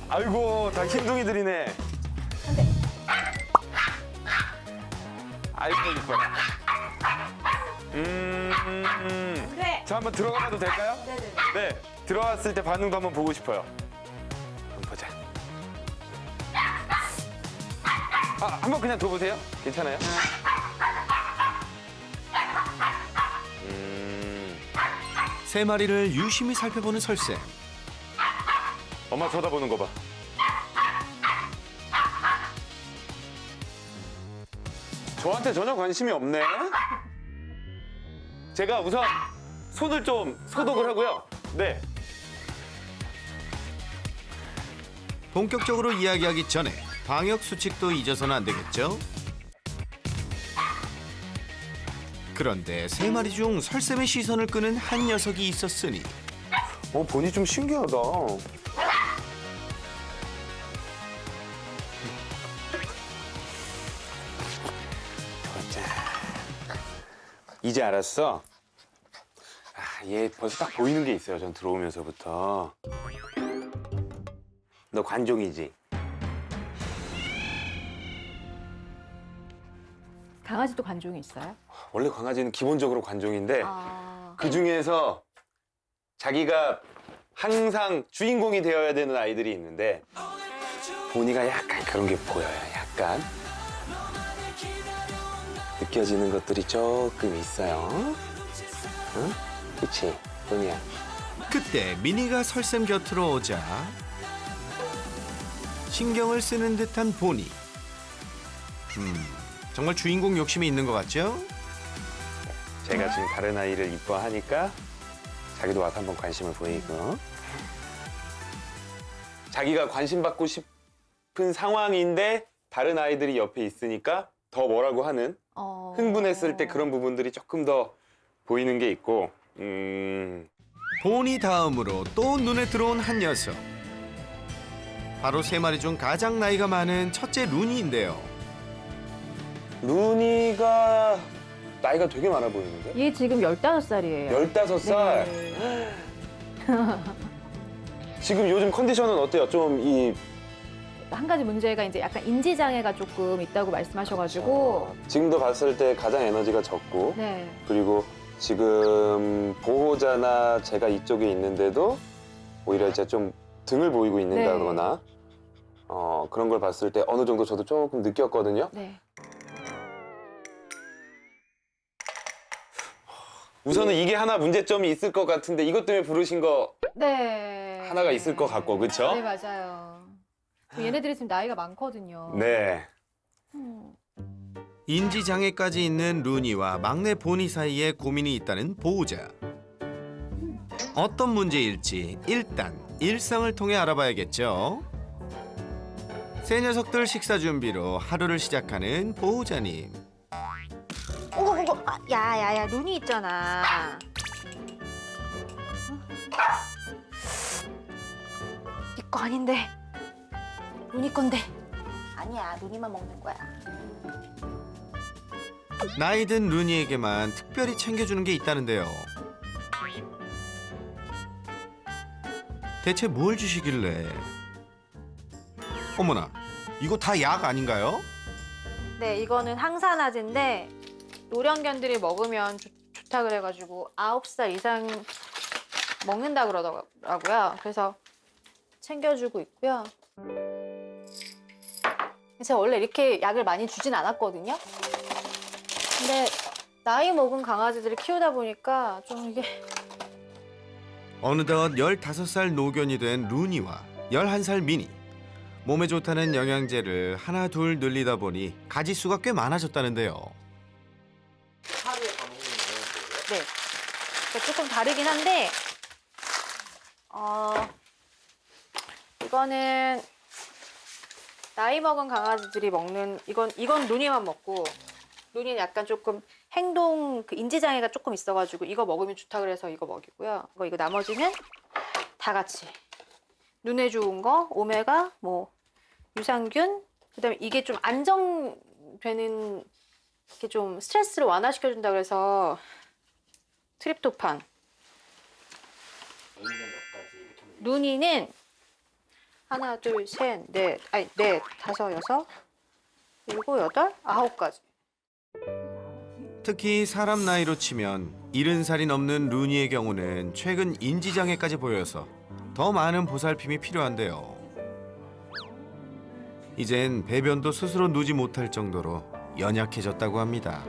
아이고, 다 흰둥이들이네. 아이고, 이뻐라. 네. 저 한번 들어가봐도 될까요? 네네. 네. 들어갔을 때 반응도 한번 보고 싶어요. 한번 보자. 한번 그냥 둬보세요. 괜찮아요? 세 마리를 유심히 살펴보는 설쌤. 엄마 쳐다보는 거 봐. 저한테 전혀 관심이 없네. 제가 우선 손을 좀 소독을 하고요. 네. 본격적으로 이야기하기 전에 방역 수칙도 잊어서는 안 되겠죠? 그런데 세 마리 중 설쌤의 시선을 끄는 한 녀석이 있었으니 보니 좀 신기하다. 이제 알았어. 얘 벌써 딱 보이는 게 있어요. 전 들어오면서부터. 너 관종이지? 강아지도 관종이 있어요? 원래 강아지는 기본적으로 관종인데 아. 그 중에서 자기가 항상 주인공이 되어야 되는 아이들이 있는데 보니가 약간 그런 게 보여요. 약간 느껴지는 것들이 조금 있어요. 응? 그치? 보니야. 그때 미니가 설쌤 곁으로 오자 신경을 쓰는 듯한 보니. 정말 주인공 욕심이 있는 것 같죠? 제가 지금 다른 아이를 이뻐하니까 자기도 와서 한번 관심을 보이고 자기가 관심받고 싶은 상황인데 다른 아이들이 옆에 있으니까 더 뭐라고 하는 흥분했을 때 그런 부분들이 조금 더 보이는 게 있고 보니 다음으로 또 눈에 들어온 한 녀석. 바로 세 마리 중 가장 나이가 많은 첫째 루니인데요. 루니가 나이가 되게 많아 보이는데? 얘 지금 15살이에요. 15살? 네. 지금 요즘 컨디션은 어때요? 좀 한 가지 문제가 이제 약간 인지 장애가 조금 있다고 말씀하셔가지고. 지금도 봤을 때 가장 에너지가 적고 네. 그리고 지금 보호자나 제가 이쪽에 있는데도 오히려 이제 좀 등을 보이고 있는다거나 그런 걸 봤을 때 어느 정도 저도 조금 느꼈거든요. 네. 우선은 이게 하나 문제점이 있을 것 같은데 이것 때문에 부르신 거 네. 하나가 있을 것 같고, 그쵸? 네, 맞아요. 얘네들이 지금 나이가 많거든요. 네. 인지 장애까지 있는 루니와 막내 보니 사이에 고민이 있다는 보호자. 어떤 문제일지 일단 일상을 통해 알아봐야겠죠. 새 녀석들 식사 준비로 하루를 시작하는 보호자님. 오고, 야야야, 눈이 있잖아. 네 거 아닌데. 눈이 건데. 아니야, 눈이만 먹는 거야. 나이 든 루니에게만 특별히 챙겨주는 게 있다는데요. 대체 뭘 주시길래? 어머나, 이거 다 약 아닌가요? 네, 이거는 항산화제인데 노령견들이 먹으면 좋다 그래가지고 9살 이상 먹는다 그러더라고요. 그래서 챙겨주고 있고요. 제가 원래 이렇게 약을 많이 주진 않았거든요. 근데 나이 먹은 강아지들을 키우다 보니까 좀 이게 어느덧 15살 노견이 된 루니와 11살 미니. 몸에 좋다는 영양제를 하나 둘 늘리다 보니 가지수가 꽤 많아졌다는데요. 하루에 다 먹는 거예요? 네, 그러니까 조금 다르긴 한데 이거는 나이 먹은 강아지들이 먹는 이건 눈이만 먹고 눈이는 약간 조금 행동 인지 장애가 조금 있어가지고 이거 먹으면 좋다 그래서 이거 먹이고요. 이거 나머지는 다 같이 눈에 좋은 거 오메가 뭐 유산균 그다음에 이게 좀 안정되는 이렇게 좀 스트레스를 완화시켜준다 그래서 트립토판. 루니는 하나, 둘, 셋, 넷, 아니 넷, 다섯, 여섯, 일곱, 여덟, 아홉 가지. 특히 사람 나이로 치면 70살이 넘는 루니의 경우는 최근 인지장애까지 보여서 더 많은 보살핌이 필요한데요. 이젠 배변도 스스로 누지 못할 정도로 연약해졌다고 합니다.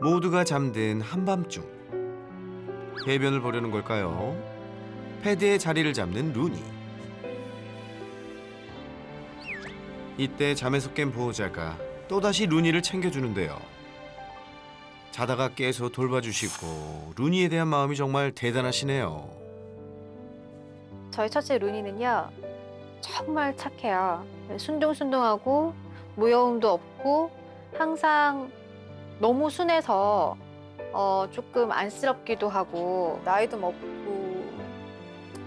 모두가 잠든 한밤중 배변을 보려는 걸까요? 패드의 자리를 잡는 루니. 이때 잠에서 깬 보호자가 또다시 루니를 챙겨주는데요. 자다가 깨서 돌봐주시고 루니에 대한 마음이 정말 대단하시네요. 저희 첫째 루니는요 정말 착해요. 순둥순둥하고 무여움도 없고 항상 너무 순해서 조금 안쓰럽기도 하고 나이도 먹고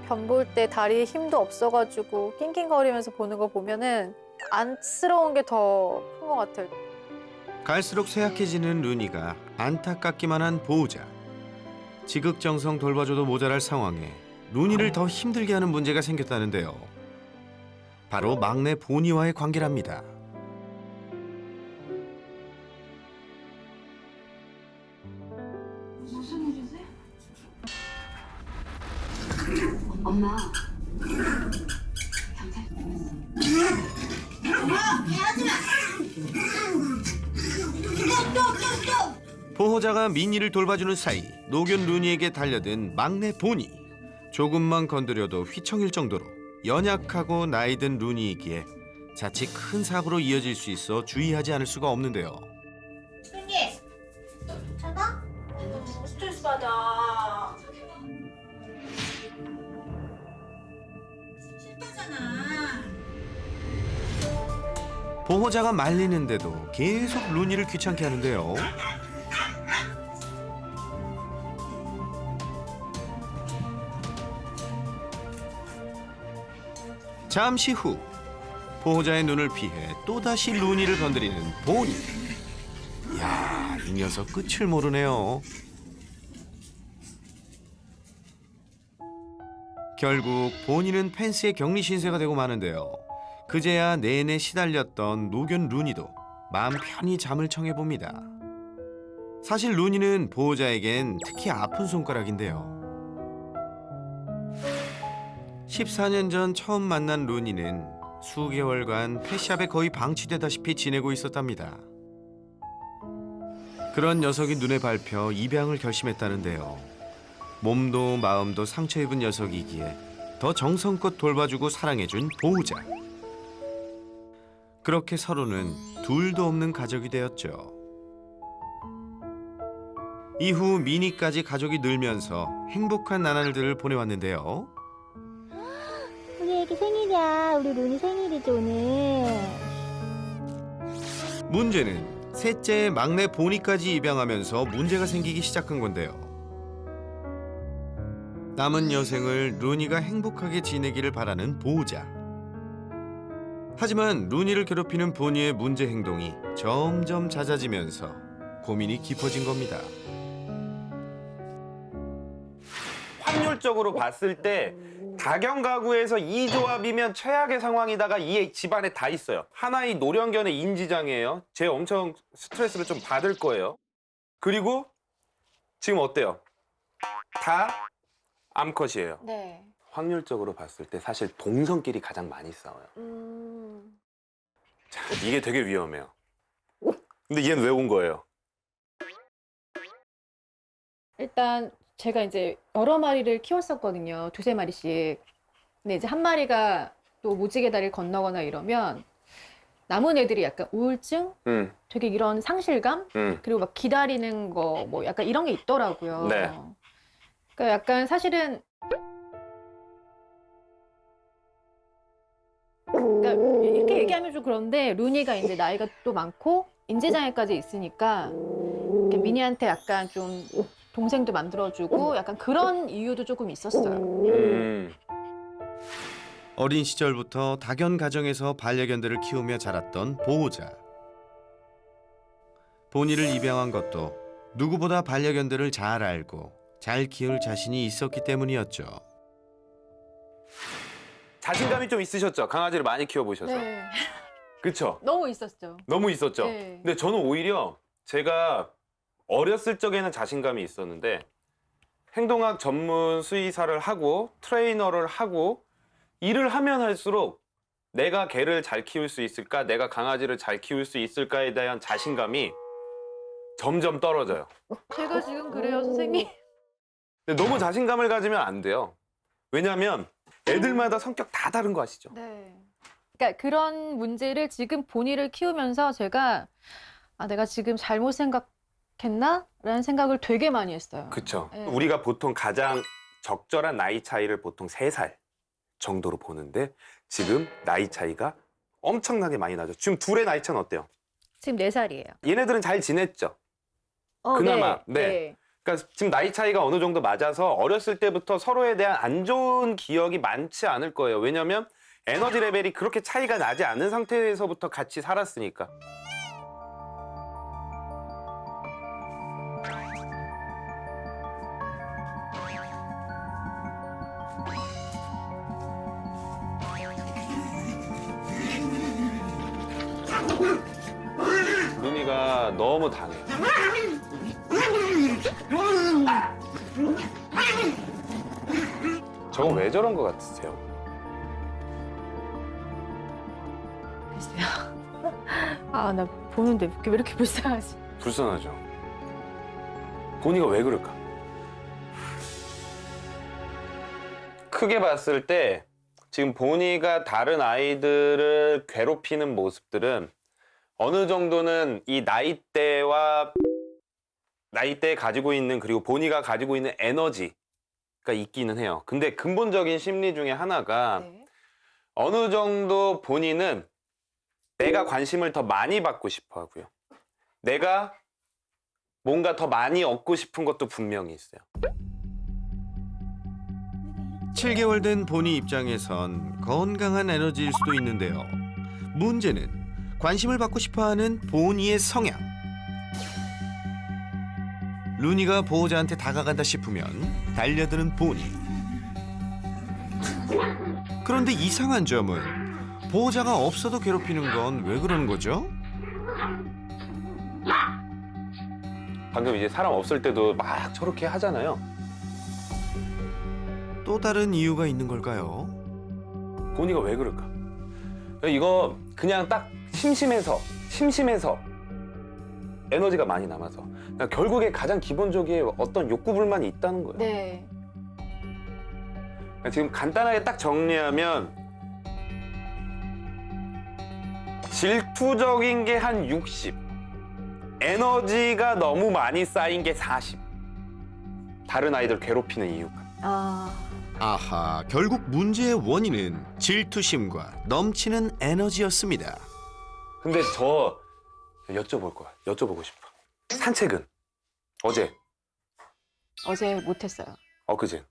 변 볼 때 다리에 힘도 없어가지고 낑낑거리면서 보는 거 보면은 안쓰러운 게 더 큰 것 같아요. 갈수록 쇠약해지는 루니가 안타깝기만 한 보호자. 지극정성 돌봐줘도 모자랄 상황에 루니를 더 힘들게 하는 문제가 생겼다는데요. 바로 막내 보니와의 관계랍니다. 무슨 일이세요? 엄마. 경찰. 보호자가 미니를 돌봐주는 사이 노견 루니에게 달려든 막내 보니. 조금만 건드려도 휘청일 정도로 연약하고 나이든 루니이기에 자칫 큰 사고로 이어질 수 있어 주의하지 않을 수가 없는데요. 루니, 괜찮아? 스트레스 받아. 싫다잖아. 보호자가 말리는데도 계속 루니를 귀찮게 하는데요. 잠시 후 보호자의 눈을 피해 또다시 루니를 건드리는 보니. 이야, 이 녀석 끝을 모르네요. 결국 보니는 펜스의 격리 신세가 되고 마는데요. 그제야 내내 시달렸던 노견 루니도 마음 편히 잠을 청해봅니다. 사실 루니는 보호자에겐 특히 아픈 손가락인데요. 14년 전 처음 만난 루니는 수개월간 펫샵에 거의 방치되다시피 지내고 있었답니다. 그런 녀석이 눈에 밟혀 입양을 결심했다는데요. 몸도 마음도 상처 입은 녀석이기에 더 정성껏 돌봐주고 사랑해준 보호자. 그렇게 서로는 둘도 없는 가족이 되었죠. 이후 미니까지 가족이 늘면서 행복한 나날들을 보내왔는데요. 우리 애기 생일이야. 우리 루니 생일이지 오늘. 문제는 셋째 막내 보니까지 입양하면서 문제가 생기기 시작한 건데요. 남은 여생을 루니가 행복하게 지내기를 바라는 보호자. 하지만 루니를 괴롭히는 보니의 문제 행동이 점점 잦아지면서 고민이 깊어진 겁니다. 확률적으로 봤을 때 다견 가구에서 이 조합이면 최악의 상황이다가 이 집안에 다 있어요. 하나의 노령견의 인지장애예요. 쟤 엄청 스트레스를 좀 받을 거예요. 그리고 지금 어때요? 다 암컷이에요. 네. 확률적으로 봤을 때 사실 동성끼리 가장 많이 싸워요. 자, 이게 되게 위험해요. 근데 얘는 왜 온 거예요? 일단 제가 이제 여러 마리를 키웠었거든요. 두세 마리씩. 근데 이제 한 마리가 또 무지개 다리를 건너거나 이러면 남은 애들이 약간 우울증? 되게 이런 상실감? 그리고 막 기다리는 거 뭐 약간 이런 게 있더라고요. 네. 그러니까 약간 사실은 그러니까 이렇게 얘기하면 좀 그런데 루니가 이제 나이가 또 많고 인지장애까지 있으니까 이렇게 미니한테 약간 좀 동생도 만들어주고 약간 그런 이유도 조금 있었어요. 어린 시절부터 다견 가정에서 반려견들을 키우며 자랐던 보호자. 보니를 입양한 것도 누구보다 반려견들을 잘 알고 잘 키울 자신이 있었기 때문이었죠. 자신감이 좀 있으셨죠? 강아지를 많이 키워보셔서. 네. 그쵸? 너무 있었죠. 너무 있었죠? 네. 근데 저는 오히려 제가 어렸을 적에는 자신감이 있었는데 행동학 전문 수의사를 하고 트레이너를 하고 일을 하면 할수록 내가 개를 잘 키울 수 있을까? 내가 강아지를 잘 키울 수 있을까에 대한 자신감이 점점 떨어져요. 제가 지금 그래요, 선생님. 근데 너무 자신감을 가지면 안 돼요. 왜냐하면 애들마다 성격 다 다른 거 아시죠? 네. 그러니까 그런 문제를 지금 본이를 키우면서 제가 내가 지금 잘못 생각했나? 라는 생각을 되게 많이 했어요. 그렇죠. 네. 우리가 보통 가장 적절한 나이 차이를 보통 3살 정도로 보는데 지금 나이 차이가 엄청나게 많이 나죠. 지금 둘의 나이 차는 어때요? 지금 4살이에요. 얘네들은 잘 지냈죠? 그나마, 네. 그러니까 지금 나이 차이가 어느 정도 맞아서 어렸을 때부터 서로에 대한 안 좋은 기억이 많지 않을 거예요. 왜냐하면 에너지 레벨이 그렇게 차이가 나지 않은 상태에서부터 같이 살았으니까. 루니가 너무 당해. 저건 왜 저런 것 같으세요? 글쎄요. 나 보는데 왜 이렇게 불쌍하지? 불쌍하죠. 보니가 왜 그럴까? 크게 봤을 때 지금 보니가 다른 아이들을 괴롭히는 모습들은 어느 정도는 이 나이대에 가지고 있는 그리고 보니가 가지고 있는 에너지가 있기는 해요. 근데 근본적인 심리 중에 하나가 네. 어느 정도 본인은 내가 관심을 더 많이 받고 싶어 하고요. 내가 뭔가 더 많이 얻고 싶은 것도 분명히 있어요. 7개월 된 보니 입장에선 건강한 에너지일 수도 있는데요. 문제는 관심을 받고 싶어하는 보니의 성향. 루니가 보호자한테 다가간다 싶으면 달려드는 보니. 그런데 이상한 점은 보호자가 없어도 괴롭히는 건 왜 그러는 거죠? 방금 이제 사람 없을 때도 막 저렇게 하잖아요. 또 다른 이유가 있는 걸까요? 보니가 왜 그럴까? 이거 그냥 딱 심심해서 에너지가 많이 남아서 그러니까 결국에 가장 기본적인 어떤 욕구 불만이 있다는 거예요. 네. 그러니까 지금 간단하게 딱 정리하면 질투적인 게 한 60, 에너지가 너무 많이 쌓인 게 40. 다른 아이들 괴롭히는 이유가. 아하, 결국 문제의 원인은 질투심과 넘치는 에너지였습니다. 근데 저 여쭤보고 싶어. 산책은 어제, 어제 못했어요. 엊그제.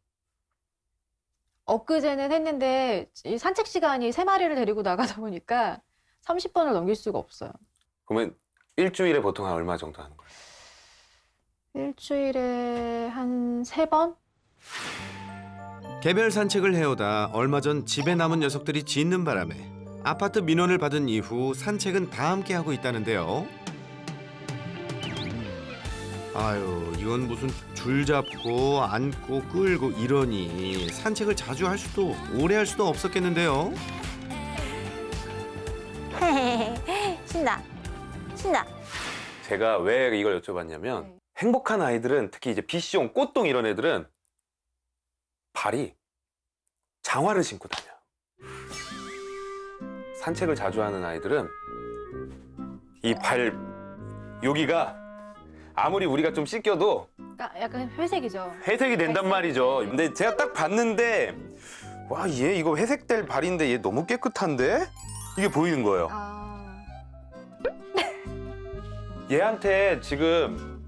엊그제는 했는데 이 산책 시간이 3마리를 데리고 나가다 보니까 30번을 넘길 수가 없어요. 그러면 일주일에 보통 한 얼마 정도 하는 거예요? 일주일에 한 3번? 개별 산책을 해오다 얼마 전 집에 남은 녀석들이 짖는 바람에 아파트 민원을 받은 이후 산책은 다 함께 하고 있다는데요. 아유, 이건 무슨 줄 잡고 안고 끌고 이러니 산책을 자주 할 수도 오래 할 수도 없었겠는데요. 신나. 제가 왜 이걸 여쭤봤냐면 네. 행복한 아이들은 특히 이제 비숑, 꽃동 이런 애들은 발이 장화를 신고 다녀요. 산책을 자주 하는 아이들은 이 발 여기가 아무리 우리가 좀 씻겨도 그러니까 약간 회색이죠. 회색이 된단 말이죠. 근데 제가 딱 봤는데 와, 얘 이거 회색될 발인데 얘 너무 깨끗한데? 이게 보이는 거예요. 얘한테 지금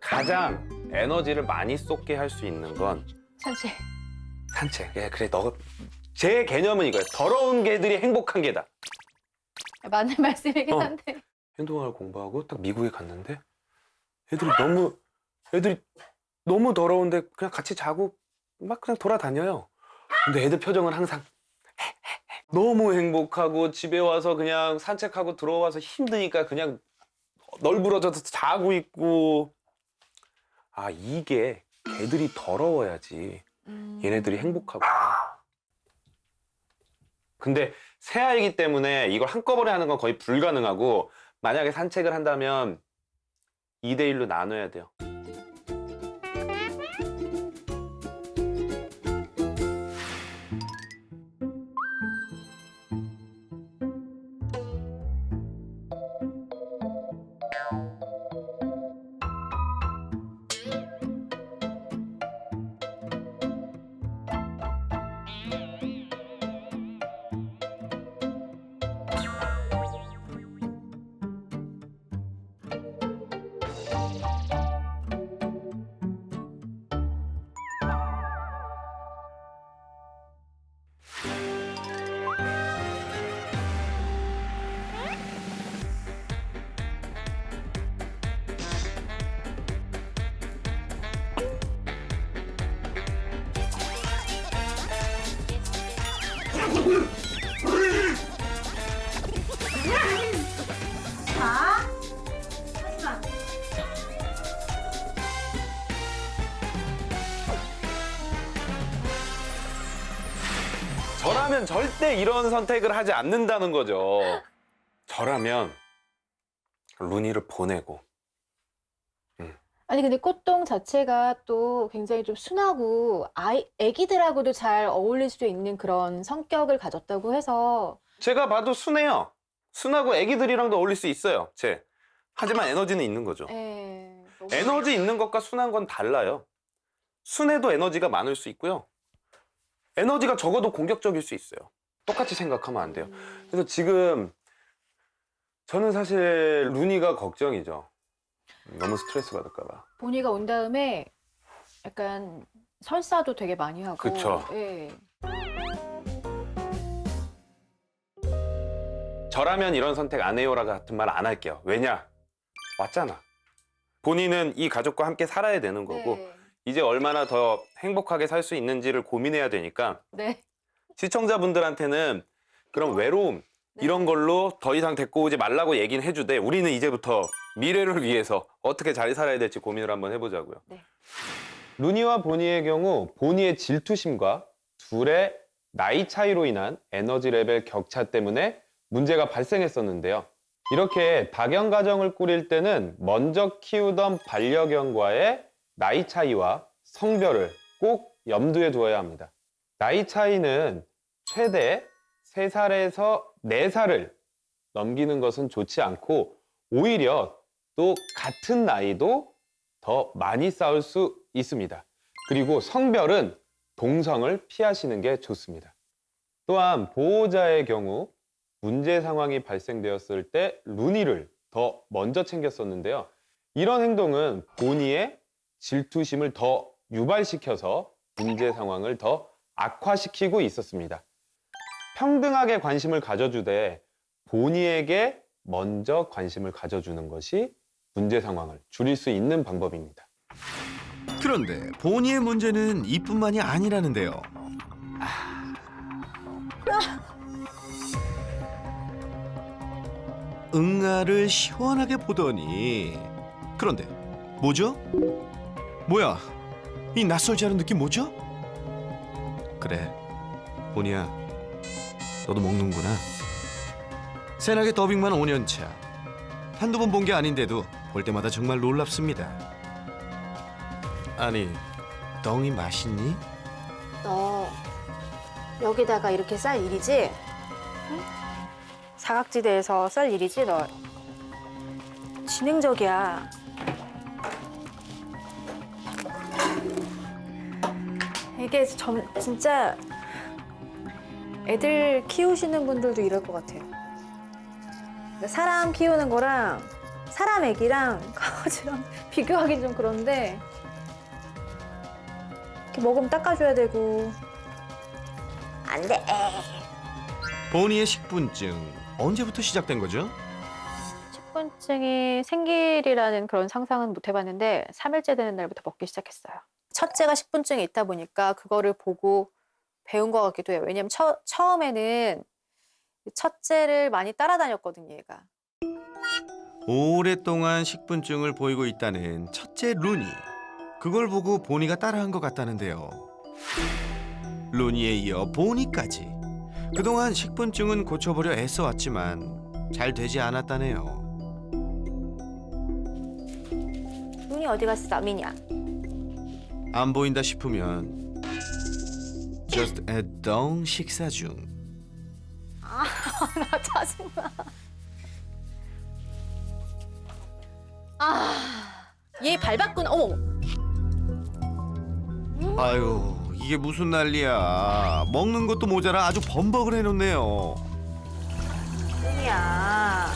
가장 에너지를 많이 쏟게 할 수 있는 건 산책. 산책. 예, 그래, 제 개념은 이거예요. 더러운 개들이 행복한 개다. 맞는 말씀이긴 어. 한데. 행동학을 공부하고 딱 미국에 갔는데 애들이 너무 더러운데 그냥 같이 자고 막 그냥 돌아다녀요. 근데 애들 표정은 항상 너무 행복하고 집에 와서 그냥 산책하고 들어와서 힘드니까 그냥 널브러져서 자고 있고. 아, 이게 개들이 더러워야지 얘네들이 행복하고. 근데 새아이기 때문에 이걸 한꺼번에 하는 건 거의 불가능하고, 만약에 산책을 한다면 2대1로 나눠야 돼요. 저라면 절대 이런 선택을 하지 않는다는 거죠. 저라면 루니를 보내고. 아니 근데 꽃동 자체가 또 굉장히 좀 순하고 애기들하고도 잘 어울릴 수 있는 그런 성격을 가졌다고 해서 제가 봐도 순해요. 순하고 애기들이랑도 어울릴 수 있어요. 하지만 에너지는 있는 거죠. 너무 에너지 있는 것과 순한 건 달라요. 순해도 에너지가 많을 수 있고요. 에너지가 적어도 공격적일 수 있어요. 똑같이 생각하면 안 돼요. 그래서 지금 저는 사실 루니가 걱정이죠. 너무 스트레스 받을까 봐. 보니가 온 다음에 약간 설사도 되게 많이 하고. 그쵸. 예. 저라면 이런 선택 안 해요라 같은 말 안 할게요. 왜냐? 왔잖아. 본인은 이 가족과 함께 살아야 되는 거고 네. 이제 얼마나 더 행복하게 살 수 있는지를 고민해야 되니까 네. 시청자분들한테는 그런 외로움 이런 걸로 더 이상 데리고 오지 말라고 얘기는 해주되, 우리는 이제부터 미래를 위해서 어떻게 잘 살아야 될지 고민을 한번 해보자고요. 네. 루니와 보니의 경우 보니의 질투심과 둘의 나이 차이로 인한 에너지 레벨 격차 때문에 문제가 발생했었는데요. 이렇게 다견 가정을 꾸릴 때는 먼저 키우던 반려견과의 나이 차이와 성별을 꼭 염두에 두어야 합니다. 나이 차이는 최대 3살에서 4살을 넘기는 것은 좋지 않고, 오히려 또 같은 나이도 더 많이 싸울 수 있습니다. 그리고 성별은 동성을 피하시는 게 좋습니다. 또한 보호자의 경우 문제 상황이 발생되었을 때 루니를 더 먼저 챙겼었는데요. 이런 행동은 보니의 질투심을 더 유발시켜서 문제 상황을 더 악화시키고 있었습니다. 평등하게 관심을 가져주되 보니에게 먼저 관심을 가져주는 것이 문제 상황을 줄일 수 있는 방법입니다. 그런데 보니의 문제는 이뿐만이 아니라는데요. 응아를 시원하게 보더니, 그런데 뭐죠? 뭐야? 이 낯설지 않은 느낌 뭐죠? 그래, 보니야, 너도 먹는구나. 새나게 더빙만 5년차. 한두 번 본 게 아닌데도 볼 때마다 정말 놀랍습니다. 아니, 덩이 맛있니? 너 여기다가 이렇게 쌀 일이지? 응? 사각지대에서 쌀 일이지? 너 지능적이야. 이게 진짜 애들 키우시는 분들도 이럴 것 같아요. 그러니까 사람 키우는 거랑 사람 애기랑 강아지랑 비교하기 좀 그런데, 이렇게 먹으면 닦아줘야 되고. 안 돼. 보니의 식분증 언제부터 시작된 거죠? 식분증이 생길이라는 그런 상상은 못 해봤는데 3일째 되는 날부터 먹기 시작했어요. 첫째가 식분증이 있다 보니까 그거를 보고 배운 것 같기도 해요. 왜냐면 처음에는 첫째를 많이 따라다녔거든요, 얘가. 오랫동안 식분증을 보이고 있다는 첫째 루니. 그걸 보고 보니가 따라한 것 같다는데요. 루니에 이어 보니까지. 그동안 식분증은 고쳐보려 애써왔지만 잘 되지 않았다네요. 눈이 어디 갔어, 미냐? 안 보인다 싶으면 just at dawn 식사 중. 나 짜증나. 얘 밟았구나. 어머. 아유, 이게 무슨 난리야. 먹는 것도 모자라 아주 범벅을 해놓네요. 눈이야.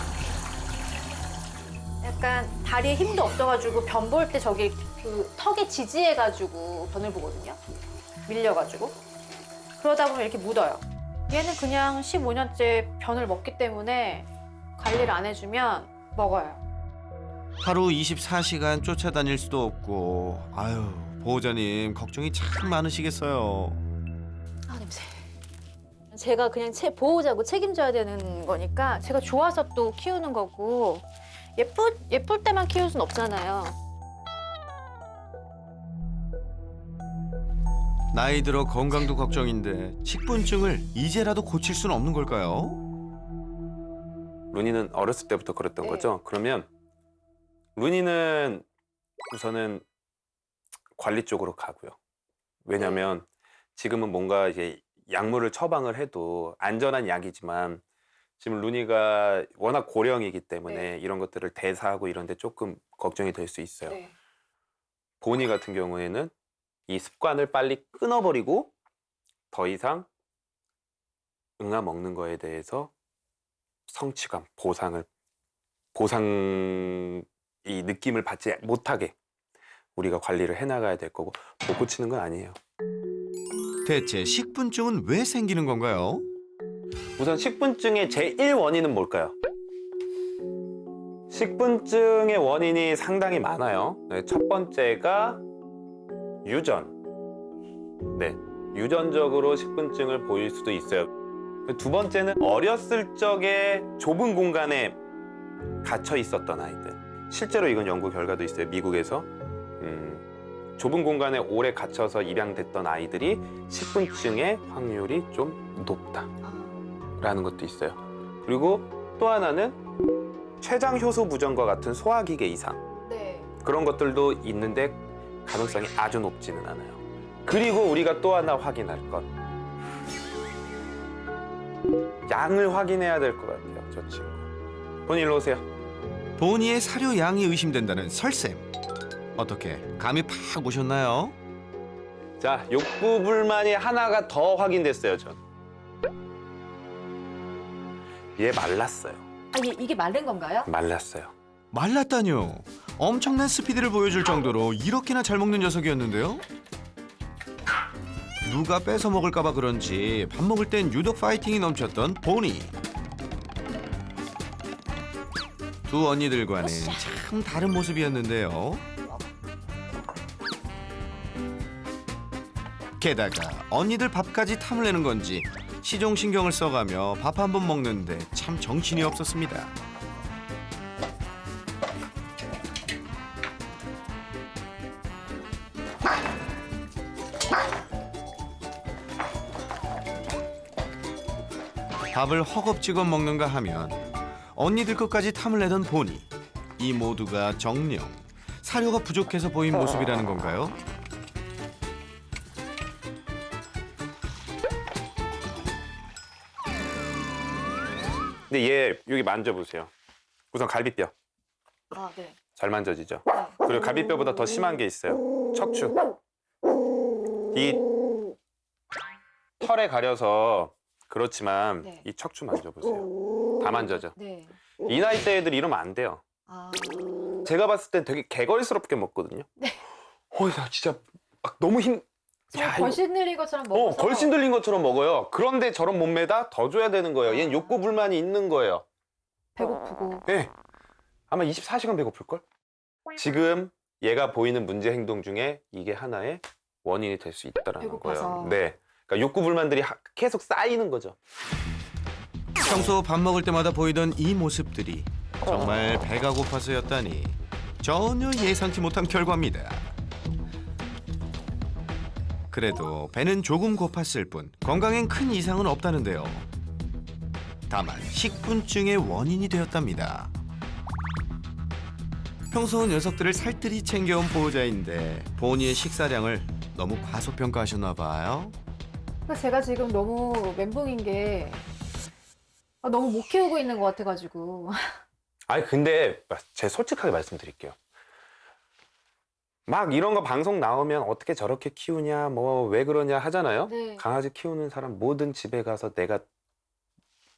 약간 다리에 힘도 없어가지고 변 볼 때 저기 그 턱에 지지해가지고 변을 보거든요. 밀려가지고. 그러다 보면 이렇게 묻어요. 얘는 그냥 15년째 변을 먹기 때문에 관리를 안 해주면 먹어요. 하루 24시간 쫓아다닐 수도 없고 아유, 보호자님 걱정이 참 많으시겠어요. 아, 냄새. 제가 그냥 보호자고 책임져야 되는 거니까 제가 좋아서 또 키우는 거고 예쁠 때만 키울 순 없잖아요. 나이 들어 건강도 걱정인데 식분증을 이제라도 고칠 수는 없는 걸까요? 루니는 어렸을 때부터 그랬던 네. 거죠? 그러면 루니는 우선은 관리 쪽으로 가고요. 왜냐면 지금은 뭔가 이제 약물을 처방을 해도 안전한 약이지만 지금 루니가 워낙 고령이기 때문에 네. 이런 것들을 대사하고 이런 데 조금 걱정이 될 수 있어요. 네. 보니 같은 경우에는 이 습관을 빨리 끊어버리고 더 이상 응아 먹는 거에 대해서 성취감, 이 느낌을 받지 못하게 우리가 관리를 해나가야 될 거고 못 고치는 건 아니에요. 대체 식분증은 왜 생기는 건가요? 우선 식분증의 제1원인은 뭘까요? 식분증의 원인이 상당히 많아요. 네, 첫 번째가 유전. 네, 유전적으로 식분증을 보일 수도 있어요. 두 번째는 어렸을 적에 좁은 공간에 갇혀 있었던 아이들. 실제로 이건 연구 결과도 있어요. 미국에서 좁은 공간에 오래 갇혀서 입양됐던 아이들이 식분증의 확률이 좀 높다라는 것도 있어요. 그리고 또 하나는 췌장 효소 부전과 같은 소화기계 이상. 네. 그런 것들도 있는데 가능성이 아주 높지는 않아요. 그리고 우리가 또 하나 확인할 것. 양을 확인해야 될 것 같아요, 저 친구. 본인 일로 오세요. 보니의 사료 양이 의심된다는 설쌤. 어떻게 감이 팍 오셨나요? 자, 욕구 불만이 하나가 더 확인됐어요, 전. 얘 말랐어요. 아, 이게 마른 건가요? 말랐어요. 말랐다뇨. 엄청난 스피드를 보여줄 정도로 이렇게나 잘 먹는 녀석이었는데요. 누가 뺏어 먹을까 봐 그런지 밥 먹을 땐 유독 파이팅이 넘쳤던 보니. 두 언니들과는 참 다른 모습이었는데요. 게다가 언니들 밥까지 탐을 내는 건지 시종신경을 써가며 밥 한 번 먹는데 참 정신이 없었습니다. 밥을 허겁지겁 먹는가 하면 언니들 것까지 탐을 내던 보니 이 모두가 정녕 사료가 부족해서 보인 모습이라는 건가요? 근데 얘 여기 만져보세요. 우선 갈비뼈. 아, 네. 잘 만져지죠? 네. 그리고 갈비뼈보다 더 심한 게 있어요. 척추. 이 털에 가려서 그렇지만 네. 이 척추 만져보세요. 다 만져져. 네. 이 나이 대 애들 이러면 안 돼요. 아, 제가 봤을 땐 되게 개걸스럽게 먹거든요. 네. 나 진짜 막 너무 저 걸신 들린 것처럼 먹어서. 걸신 들린 것처럼 먹어요. 그런데 저런 몸매다 더 줘야 되는 거예요. 얘는 욕구 불만이 있는 거예요. 배고프고. 네. 아마 24시간 배고플걸? 지금 얘가 보이는 문제 행동 중에 이게 하나의 원인이 될 수 있다는 배고파서. 거예요. 네. 그러니까 욕구 불만들이 계속 쌓이는 거죠. 평소 밥 먹을 때마다 보이던 이 모습들이 정말 배가 고파서였다니 전혀 예상치 못한 결과입니다. 그래도 배는 조금 고팠을 뿐 건강엔 큰 이상은 없다는데요. 다만 식분증의 원인이 되었답니다. 평소 녀석들을 살뜰히 챙겨온 보호자인데 본인의 식사량을 너무 과소평가하셨나 봐요. 그러니까 제가 지금 너무 멘붕인 게 너무 못 키우고 있는 것 같아가지고. 아니 근데 제가 솔직하게 말씀드릴게요. 막 이런 거 방송 나오면 어떻게 저렇게 키우냐 뭐 왜 그러냐 하잖아요. 네. 강아지 키우는 사람 모든 집에 가서 내가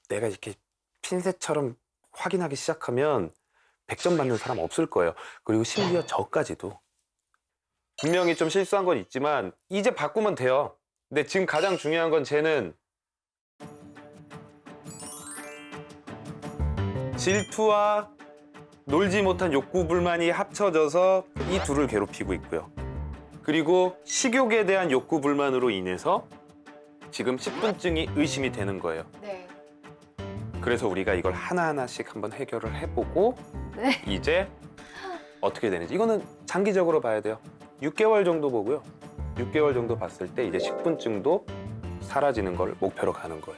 이렇게 핀셋처럼 확인하기 시작하면 100점 맞는 사람 없을 거예요. 그리고 심지어 저까지도 분명히 좀 실수한 건 있지만 이제 바꾸면 돼요. 근데 지금 가장 중요한 건 쟤는 질투와 놀지 못한 욕구 불만이 합쳐져서 이 둘을 괴롭히고 있고요. 그리고 식욕에 대한 욕구 불만으로 인해서 지금 식분증이 의심이 되는 거예요. 네. 그래서 우리가 이걸 하나하나씩 한번 해결을 해보고 네. 이제 어떻게 되는지 이거는 장기적으로 봐야 돼요. 6개월 정도 보고요. 6개월 정도 봤을 때 이제 식분증도 사라지는 걸 목표로 가는 거예요.